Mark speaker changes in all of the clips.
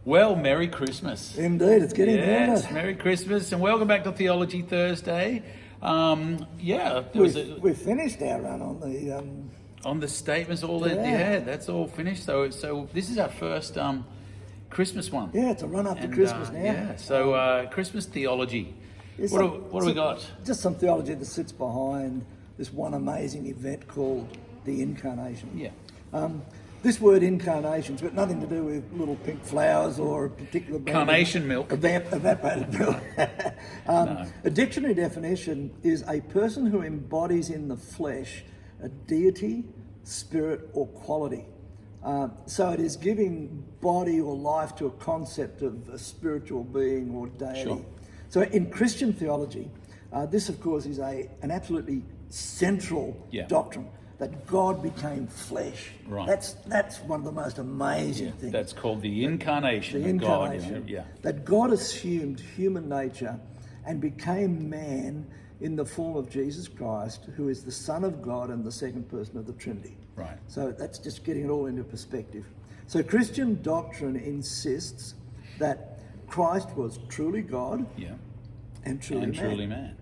Speaker 1: Well, Merry Christmas.
Speaker 2: Indeed, it's getting there.
Speaker 1: Yes, Merry Christmas, and welcome back to Theology Thursday.
Speaker 2: We finished our run
Speaker 1: on the statements, that's all finished. So this is our first Christmas one.
Speaker 2: Yeah, it's a run up to Christmas now.
Speaker 1: Yeah, so Christmas theology. What do we got?
Speaker 2: Just some theology that sits behind this one amazing event called the Incarnation.
Speaker 1: Yeah.
Speaker 2: This word incarnation's got nothing to do with little pink flowers or a particular
Speaker 1: carnation milk.
Speaker 2: Evaporated milk.
Speaker 1: No.
Speaker 2: A dictionary definition is a person who embodies in the flesh a deity, spirit, or quality. So it is giving body or life to a concept of a spiritual being or deity.
Speaker 1: Sure.
Speaker 2: So in Christian theology, this of course is an absolutely central doctrine, that God became flesh.
Speaker 1: Right.
Speaker 2: That's one of the most amazing things.
Speaker 1: That's called the Incarnation.
Speaker 2: The Incarnation.
Speaker 1: God.
Speaker 2: That God assumed human nature and became man in the form of Jesus Christ, who is the Son of God and the second person of the Trinity.
Speaker 1: Right.
Speaker 2: So that's just getting it all into perspective. So Christian doctrine insists that Christ was truly God and truly man.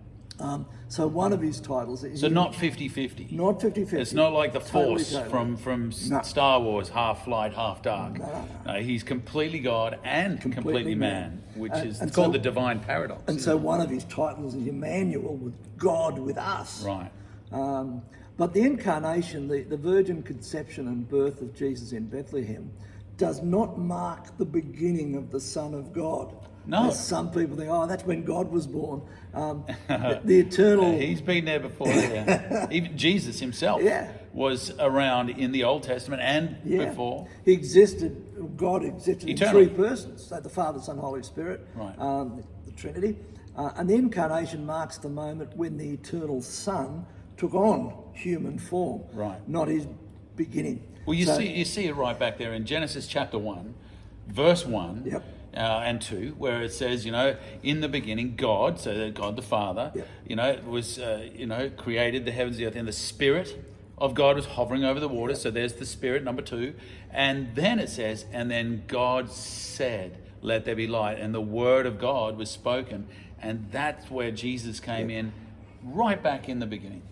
Speaker 2: So one of his titles is...
Speaker 1: So not 50-50.
Speaker 2: Not 50-50.
Speaker 1: It's not like the Force
Speaker 2: totally.
Speaker 1: from Star Wars, half light, half dark. No, he's completely God and completely man, which is called the divine paradox.
Speaker 2: And so one of his titles is Emmanuel, with God with us.
Speaker 1: Right.
Speaker 2: But the Incarnation, the virgin conception and birth of Jesus in Bethlehem, does not mark the beginning of the Son of God.
Speaker 1: No.
Speaker 2: As some people think, that's when God was born. The eternal...
Speaker 1: He's been there before. Yeah. Even Jesus himself was around in the Old Testament and before.
Speaker 2: God existed
Speaker 1: Eternal.
Speaker 2: in three persons, so the Father, Son, Holy Spirit,
Speaker 1: right.
Speaker 2: The Trinity. And the Incarnation marks the moment when the eternal Son took on human form, not his beginning.
Speaker 1: Well, you see it right back there in Genesis chapter 1, verse 1. And 2, where it says, in the beginning, God, so God the Father, was, created the heavens, the earth, and the Spirit of God was hovering over the waters. So there's the Spirit, number 2. And then it says, and then God said, let there be light. And the word of God was spoken. And that's where Jesus came in, right back in the beginning.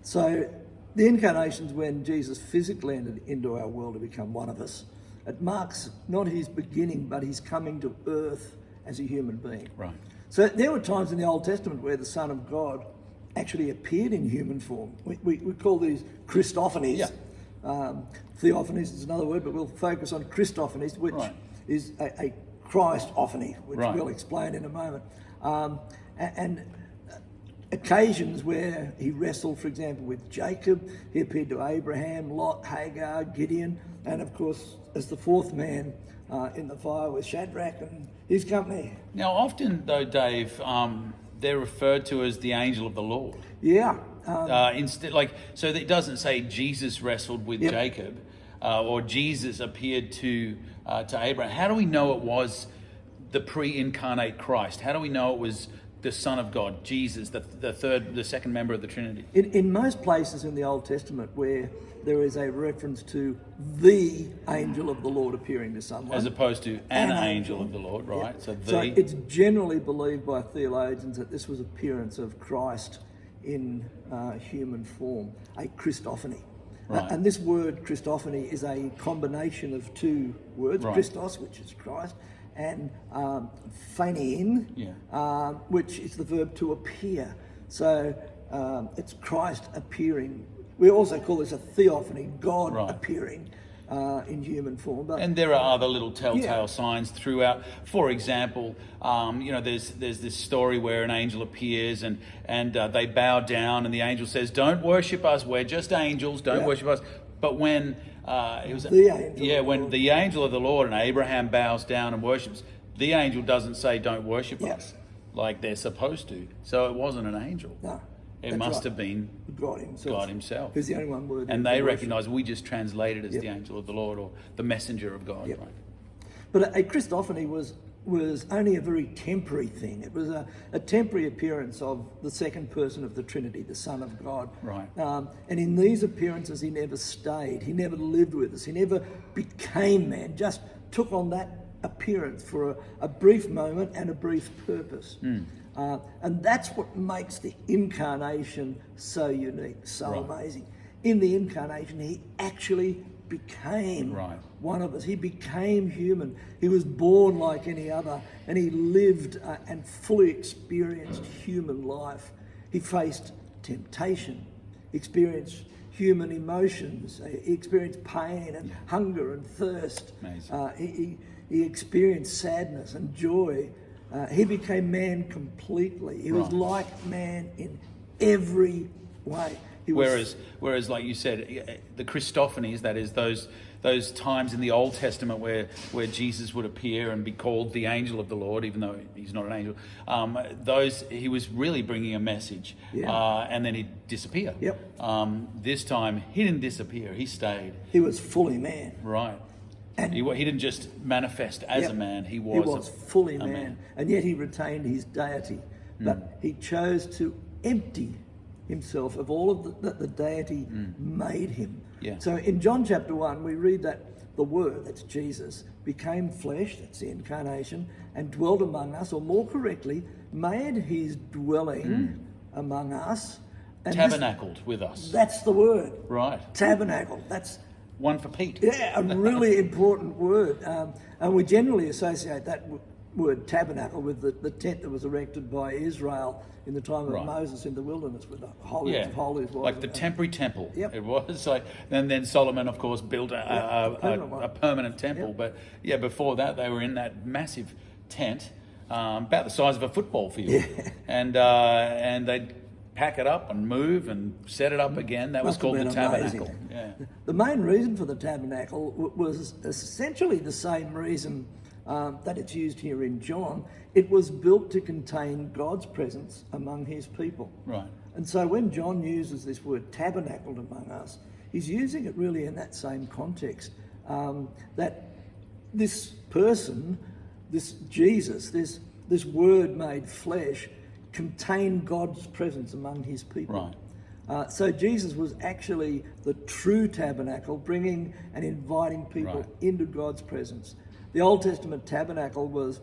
Speaker 2: So the Incarnation's when Jesus physically entered into our world to become one of us. It marks not his beginning, but his coming to earth as a human being.
Speaker 1: Right.
Speaker 2: So there were times in the Old Testament where the Son of God actually appeared in human form. We call these Christophanies.
Speaker 1: Yeah.
Speaker 2: Theophanies is another word, but we'll focus on Christophanies, which is a Christophany, which we'll explain in a moment. And occasions where he wrestled, for example, with Jacob, he appeared to Abraham, Lot, Hagar, Gideon, and of course as the fourth man in the fire with Shadrach and his company.
Speaker 1: Now often though, Dave, they're referred to as the angel of the Lord.
Speaker 2: Yeah.
Speaker 1: Instead, so that it doesn't say Jesus wrestled with Jacob or Jesus appeared to Abraham. How do we know it was the pre-incarnate Christ? How do we know it was the Son of God, Jesus, the second member of the Trinity?
Speaker 2: In most places in the Old Testament where there is a reference to the angel of the Lord appearing to someone,
Speaker 1: as opposed to an angel of the Lord, right?
Speaker 2: So it's generally believed by theologians that this was appearance of Christ in human form, a Christophany.
Speaker 1: Right.
Speaker 2: And this word Christophany is a combination of two words, Christos, which is Christ, and phanein, which is the verb to appear. So it's Christ appearing. We also call this a theophany, God appearing in human form.
Speaker 1: And there are other little telltale signs throughout. For example, there's this story where an angel appears and they bow down and the angel says, "Don't worship us. We're just angels. Don't worship us." But when the angel of the Lord and Abraham bows down and worships, the angel doesn't say, "Don't worship us," like they're supposed to. So it wasn't an angel.
Speaker 2: No.
Speaker 1: It must have been
Speaker 2: God himself.
Speaker 1: Who's
Speaker 2: the only one word.
Speaker 1: And they recognise we just translate it as the angel of the Lord or the messenger of God. Right?
Speaker 2: But a Christophany was only a very temporary thing. It was a temporary appearance of the second person of the Trinity, the Son of God.
Speaker 1: Right.
Speaker 2: And in these appearances, he never stayed. He never lived with us. He never became man. Just took on that appearance for a brief moment and a brief purpose. And that's what makes the Incarnation so unique, so amazing. In the Incarnation, he actually became one of us. He became human. He was born like any other, and he lived and fully experienced human life. He faced temptation, experienced human emotions, he experienced pain and hunger and thirst. He experienced sadness and joy. He became man completely. He was like man in every way.
Speaker 1: Whereas, like you said, the Christophanies, that is those times in the Old Testament where Jesus would appear and be called the angel of the Lord, even though he's not an angel, he was really bringing a message, and then he'd disappear. This time, he didn't disappear, he stayed.
Speaker 2: He was fully man.
Speaker 1: Right. And he didn't just manifest as a man, he was
Speaker 2: fully man. And yet he retained his deity. But he chose to empty himself of all of that the deity made him. So in John chapter 1, we read that the Word, that's Jesus, became flesh, that's the Incarnation, and dwelt among us, or more correctly, made his dwelling among us. And
Speaker 1: tabernacled with us.
Speaker 2: That's the word.
Speaker 1: Right.
Speaker 2: Tabernacle. That's
Speaker 1: one for Pete.
Speaker 2: Yeah, a really important word. And we generally associate that word tabernacle with the tent that was erected by Israel in the time of Moses in the wilderness, with the holies of holies.
Speaker 1: Like the temporary temple. It was like, and then Solomon, of course, built a permanent temple. But before that, they were in that massive tent, about the size of a football field, and they'd pack it up and move and set it up again. That was called the tabernacle.
Speaker 2: The main reason for the tabernacle was essentially the same reason that it's used here in John. It was built to contain God's presence among his people. Right. And so when John uses this word tabernacled among us, he's using it really in that same context, that this person, this Jesus, this word made flesh, contained God's presence among his people. Right. So Jesus was actually the true tabernacle, bringing and inviting people into God's presence. The Old Testament tabernacle was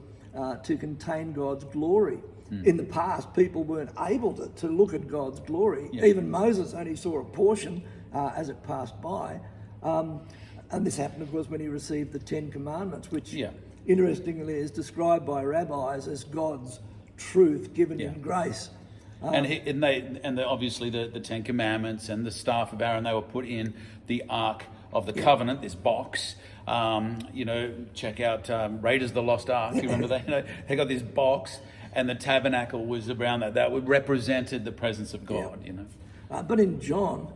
Speaker 2: to contain God's glory. In the past, people weren't able to look at God's glory. Even Moses only saw a portion as it passed by. And this happened, of course, when he received the Ten Commandments, which, interestingly, is described by rabbis as God's truth given in grace.
Speaker 1: Obviously the Ten Commandments and the staff of Aaron, they were put in the Ark of the Covenant, this box. Check out Raiders of the Lost Ark. You remember that? They got this box, and the tabernacle was around that. That represented the presence of God.
Speaker 2: But in John,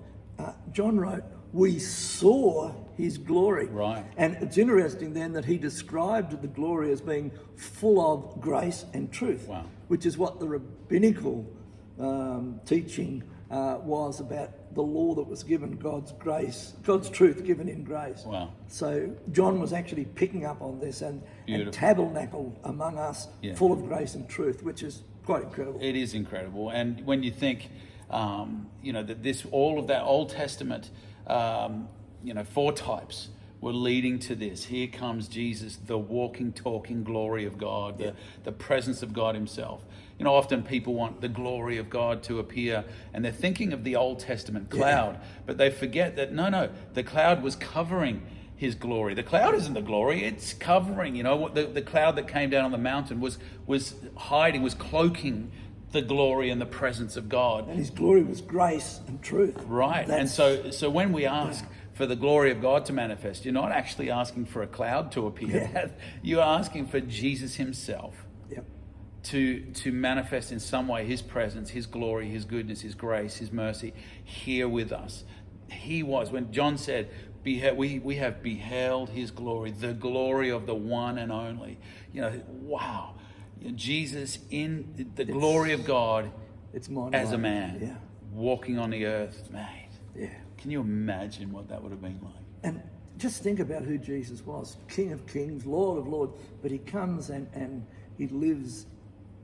Speaker 2: John wrote, "We saw his glory." Right. And it's interesting then that he described the glory as being full of grace and truth. Wow. Which is what the rabbinical teaching was about the law that was given, God's grace, God's truth given in grace. Wow. So John was actually picking up on this and tabernacled among us, full of grace and truth, which is quite incredible.
Speaker 1: It is incredible. And when you think, that all of that Old Testament, foretypes were leading to this. Here comes Jesus, the walking, talking glory of God, the presence of God himself. Often people want the glory of God to appear, and they're thinking of the Old Testament cloud, but they forget that, no, the cloud was covering his glory. The cloud isn't the glory, it's covering. The cloud that came down on the mountain was hiding, was cloaking the glory and the presence of God.
Speaker 2: And his glory was grace and truth.
Speaker 1: Right. And so when we ask for the glory of God to manifest, you're not actually asking for a cloud to appear. You're asking for Jesus himself to manifest in some way his presence, his glory, his goodness, his grace, his mercy here with us. He was, when John said, we have beheld his glory, the glory of the one and only. Wow. Jesus in the glory of God as a man, walking on the earth, mate. Yeah. Can you imagine what that would have been like?
Speaker 2: And just think about who Jesus was, King of Kings, Lord of Lords, but he comes and he lives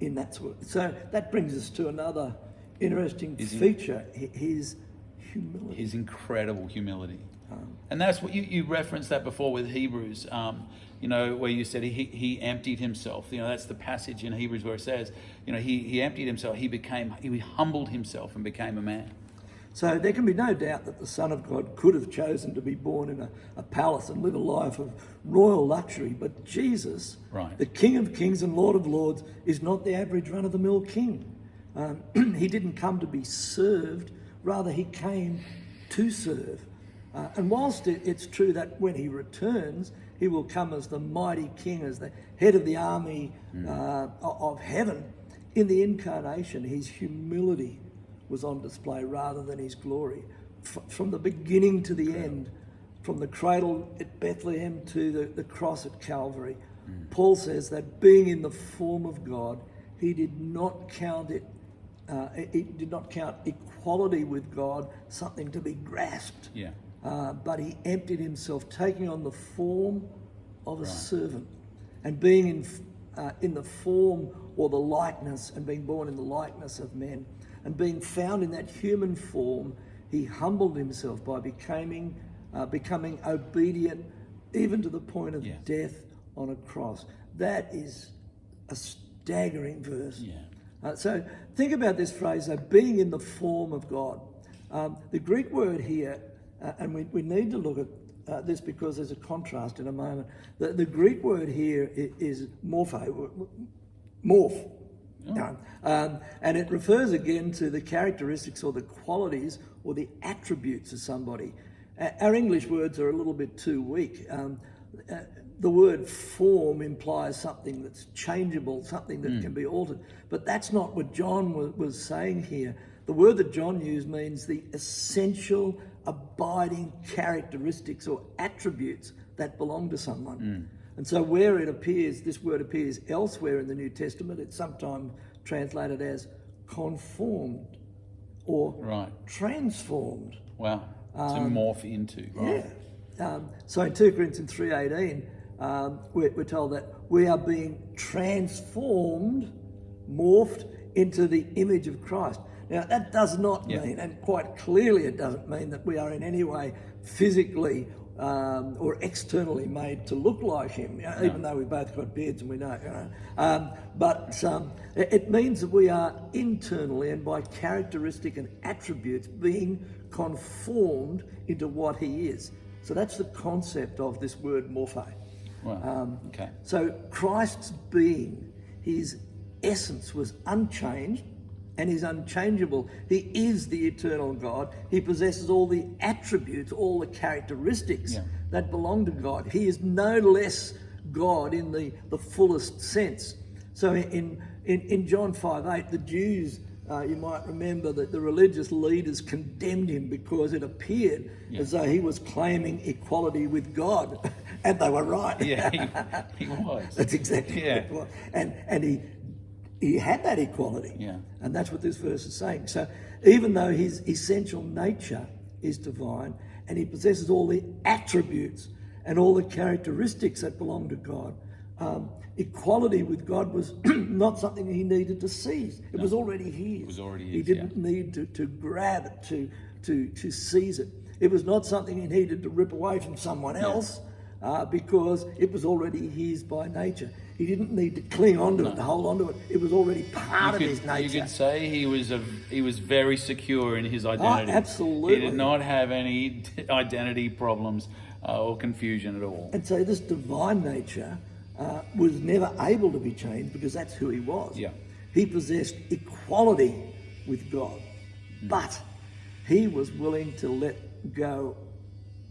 Speaker 2: in that sort of, so that brings us to another interesting feature, his humility.
Speaker 1: His incredible humility. And that's what you referenced that before with Hebrews. you know, where you said he emptied himself. You know, that's the passage in Hebrews where it says, you know, he emptied himself. He humbled himself and became a man.
Speaker 2: So there can be no doubt that the Son of God could have chosen to be born in a palace and live a life of royal luxury. But Jesus, the King of Kings and Lord of Lords, is not the average run-of-the-mill king. He didn't come to be served, rather he came to serve. And whilst it's true that when he returns, he will come as the mighty king, as the head of the army of heaven, in the Incarnation, his humility was on display rather than his glory. From the beginning to the end, from the cradle at Bethlehem to the cross at Calvary, Paul says that being in the form of God, he did not count equality with God something to be grasped. But he emptied himself, taking on the form of a servant, and being in the form or the likeness, and being born in the likeness of men, and being found in that human form, he humbled himself by becoming obedient, even to the point of death on a cross. That is a staggering verse. So think about this phrase, being in the form of God. The Greek word here, and we need to look at this because there's a contrast in a moment. The Greek word here is morpho, morph. And it refers again to the characteristics or the qualities or the attributes of somebody. Our English words are a little bit too weak. The word form implies something that's changeable, something that can be altered. But that's not what John was saying here. The word that John used means the essential, abiding characteristics or attributes that belong to someone. And so where it appears, this word appears elsewhere in the New Testament, it's sometimes translated as conformed or transformed.
Speaker 1: Wow, to morph into.
Speaker 2: So in 2 Corinthians 3:18, we're told that we are being transformed, morphed into the image of Christ. Now that does not mean, and quite clearly it doesn't mean, that we are in any way physically or externally made to look like him, even though we both got beards and we know, but it means that we are internally and by characteristic and attributes being conformed into what he is. So that's the concept of this word morphe. So Christ's being, his essence was unchanged, and is unchangeable. He is the eternal God. He possesses all the attributes, all the characteristics that belong to God. He is no less God in the fullest sense. So in John 5:8, the Jews, you might remember that the religious leaders condemned him because it appeared as though he was claiming equality with God. And they were right.
Speaker 1: He was.
Speaker 2: That's exactly what it was. And he had that equality. And that's what this verse is saying. So even though his essential nature is divine, and he possesses all the attributes and all the characteristics that belong to God, equality with God was not something he needed to seize. It was already his.
Speaker 1: It was already his.
Speaker 2: He didn't need to grab it, to seize it. It was not something he needed to rip away from someone else, because it was already his by nature. He didn't need to cling onto it, to hold onto it. It was already part of his nature.
Speaker 1: You could say he was very secure in his identity.
Speaker 2: Absolutely.
Speaker 1: He did not have any identity problems or confusion at all.
Speaker 2: And so this divine nature was never able to be changed because that's who he was. He possessed equality with God, but he was willing to let go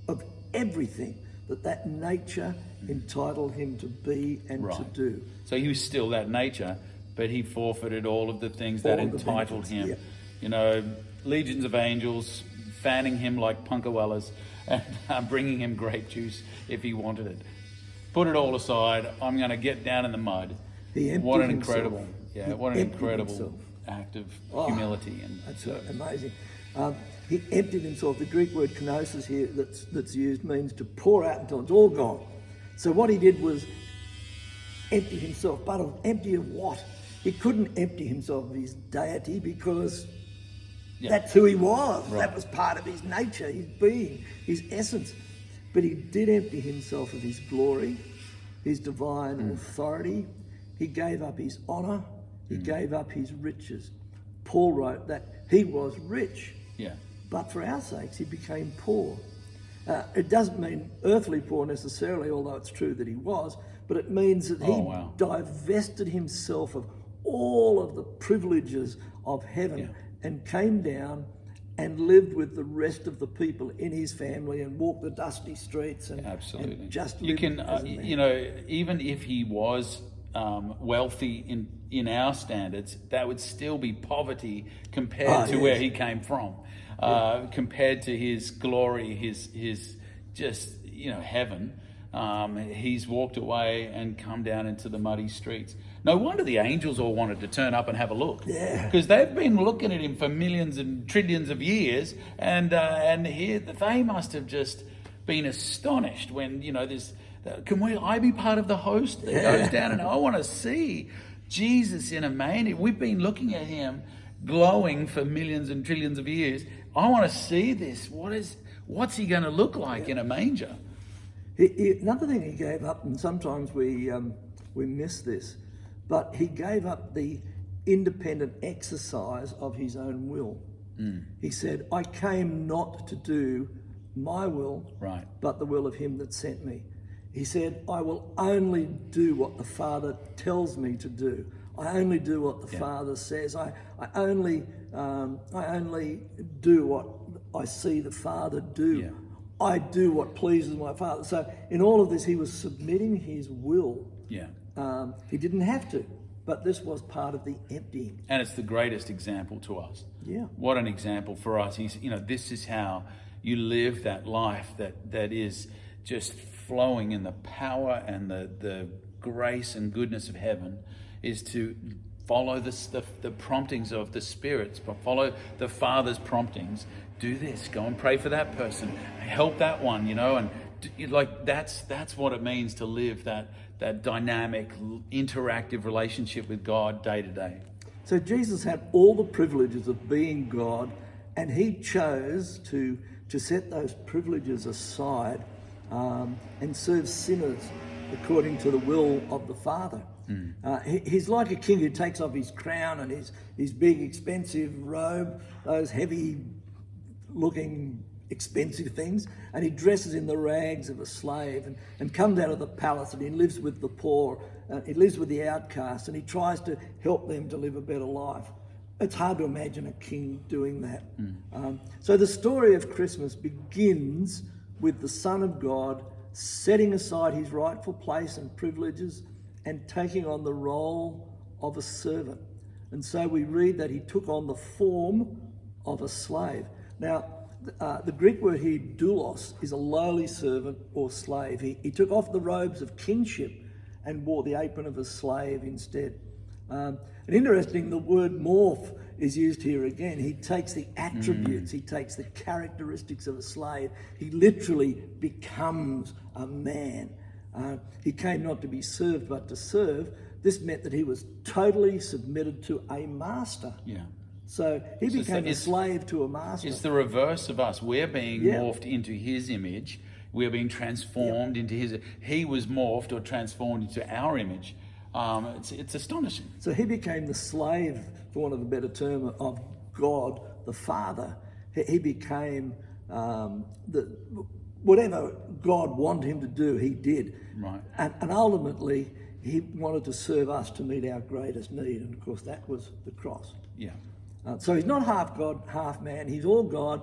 Speaker 2: of everything that nature entitled him to be and to do.
Speaker 1: So he was still that nature, but he forfeited all of the things that entitled him. You know, legions of angels fanning him like punkawallas and bringing him grape juice if he wanted it. Put it all aside. I'm going to get down in the mud. What an incredible, what an incredible act of humility and
Speaker 2: that's amazing. He emptied himself. The Greek word kenosis here that's used means to pour out until it's all gone. So what he did was empty himself, but empty of what? He couldn't empty himself of his deity because that's who he was. That was part of his nature, his being, his essence. But he did empty himself of his glory, his divine authority. He gave up his honour. He gave up his riches. Paul wrote that he was rich, but for our sakes he became poor. It doesn't mean earthly poor necessarily, although it's true that he was, but it means that he divested himself of all of the privileges of heaven and came down and lived with the rest of the people in his family and walked the dusty streets and,
Speaker 1: absolutely.
Speaker 2: And just
Speaker 1: you
Speaker 2: lived
Speaker 1: can,
Speaker 2: as a man.
Speaker 1: you know, even if he was wealthy in our standards, that would still be poverty compared to where he came from, compared to his glory, his just, you know, heaven. He's walked away and come down into the muddy streets. No wonder the angels all wanted to turn up and have a look.
Speaker 2: Yeah.
Speaker 1: Because they've been looking at him for millions and trillions of years, and here they must have just been astonished when, you know, this. I be part of the host that goes down, and I want to see Jesus in a manger. We've been looking at him glowing for millions and trillions of years. I want to see this. What's he going to look like in a manger?
Speaker 2: Another thing he gave up, and sometimes we miss this, but he gave up the independent exercise of his own will. He said, I came not to do my will, but the will of him that sent me. He said, I will only do what the Father tells me to do. I only do what the Father says. I only do what I see the Father do. I do what pleases my Father. So in all of this, he was submitting his will. He didn't have to, but this was part of the emptying.
Speaker 1: And it's the greatest example to us.
Speaker 2: Yeah.
Speaker 1: What an example for us. This is how you live that life that is just flowing in the power and the grace and goodness of heaven, is to follow the promptings of the spirits, follow the Father's promptings. Do this, go and pray for that person, help that one, and that's what it means to live that dynamic, interactive relationship with God day to day.
Speaker 2: So Jesus had all the privileges of being God, and he chose to set those privileges aside and serve sinners according to the will of the Father. He's like a king who takes off his crown and his big expensive robe, those heavy looking expensive things, and he dresses in the rags of a slave and comes out of the palace, and he lives with the poor, he lives with the outcasts, and he tries to help them to live a better life. It's hard to imagine a king doing that. So the story of Christmas begins with the Son of God setting aside his rightful place and privileges and taking on the role of a servant. And so we read that he took on the form of a slave. Now, the Greek word here, doulos, is a lowly servant or slave. He took off the robes of kingship and wore the apron of a slave instead. And interesting, the word morph is used here again. He takes the attributes, he takes the characteristics of a slave. He literally becomes a man. He came not to be served, but to serve. This meant that he was totally submitted to a master. So he became a slave to a master.
Speaker 1: It's the reverse of us. We're being morphed into his image. We're being transformed into his. He was morphed or transformed into our image. It's astonishing.
Speaker 2: So he became the slave, for want of a better term, of God the Father. He became whatever God wanted him to do, he did.
Speaker 1: Right.
Speaker 2: And ultimately, he wanted to serve us to meet our greatest need. And of course, that was the cross. So he's not half God, half man. He's all God.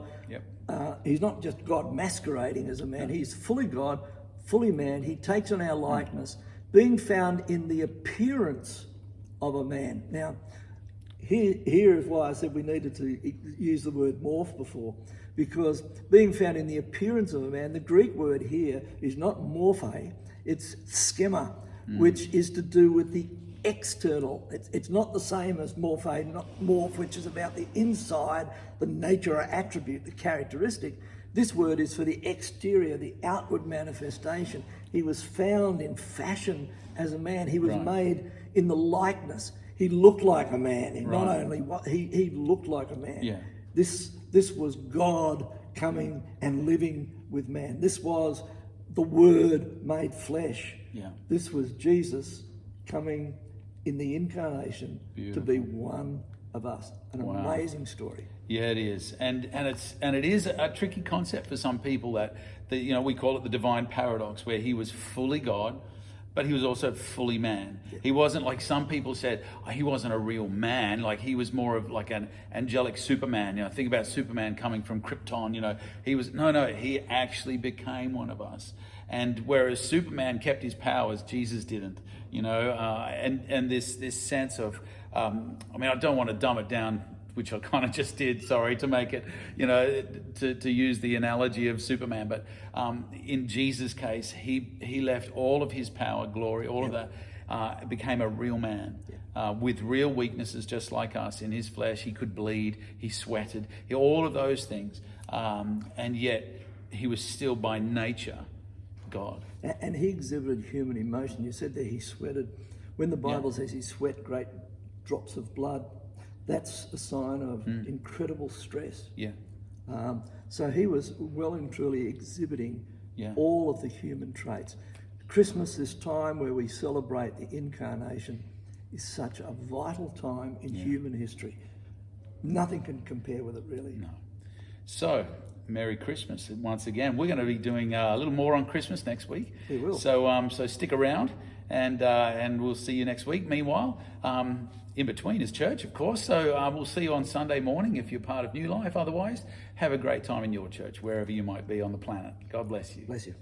Speaker 2: He's not just God masquerading as a man. He's fully God, fully man. He takes on our likeness, being found in the appearance of a man. Now, here is why I said we needed to use the word morph before, because being found in the appearance of a man, the Greek word here is not morphe, it's schema, which is to do with the external. It's not the same as morphe, not morph, which is about the inside, the nature or attribute, the characteristic. This word is for the exterior, the outward manifestation. He was found in fashion as a man. He was made in the likeness. He looked like a man. Not only he looked like a man. This was God coming and living with man. This was the Word made flesh.
Speaker 1: Yeah.
Speaker 2: This was Jesus coming in the Incarnation to be one of us. An amazing story.
Speaker 1: Yeah, it is, and it is a tricky concept for some people that we call it the divine paradox, where he was fully God, but he was also fully man. Yeah. He wasn't like some people said, he wasn't a real man. Like he was more of like an angelic Superman. Think about Superman coming from Krypton. He was he actually became one of us. And whereas Superman kept his powers, Jesus didn't. And this sense of, I don't want to dumb it down, which I kind of just did, sorry, to make it, to use the analogy of Superman. But in Jesus' case, he left all of his power, glory, all of that, became a real man with real weaknesses just like us. In his flesh, he could bleed, he sweated, all of those things. And yet, he was still by nature God.
Speaker 2: And he exhibited human emotion. You said that he sweated. When the Bible says he sweat great drops of blood, that's a sign of incredible stress.
Speaker 1: Yeah.
Speaker 2: So he was well and truly exhibiting all of the human traits. Christmas, this time where we celebrate the Incarnation, is such a vital time in human history. Nothing can compare with it, really.
Speaker 1: No. So, Merry Christmas once again. We're going to be doing a little more on Christmas next week.
Speaker 2: We will.
Speaker 1: So stick around, and we'll see you next week. Meanwhile, in between is church, of course. So we'll see you on Sunday morning if you're part of New Life. Otherwise, have a great time in your church, wherever you might be on the planet. God bless you.
Speaker 2: Bless you.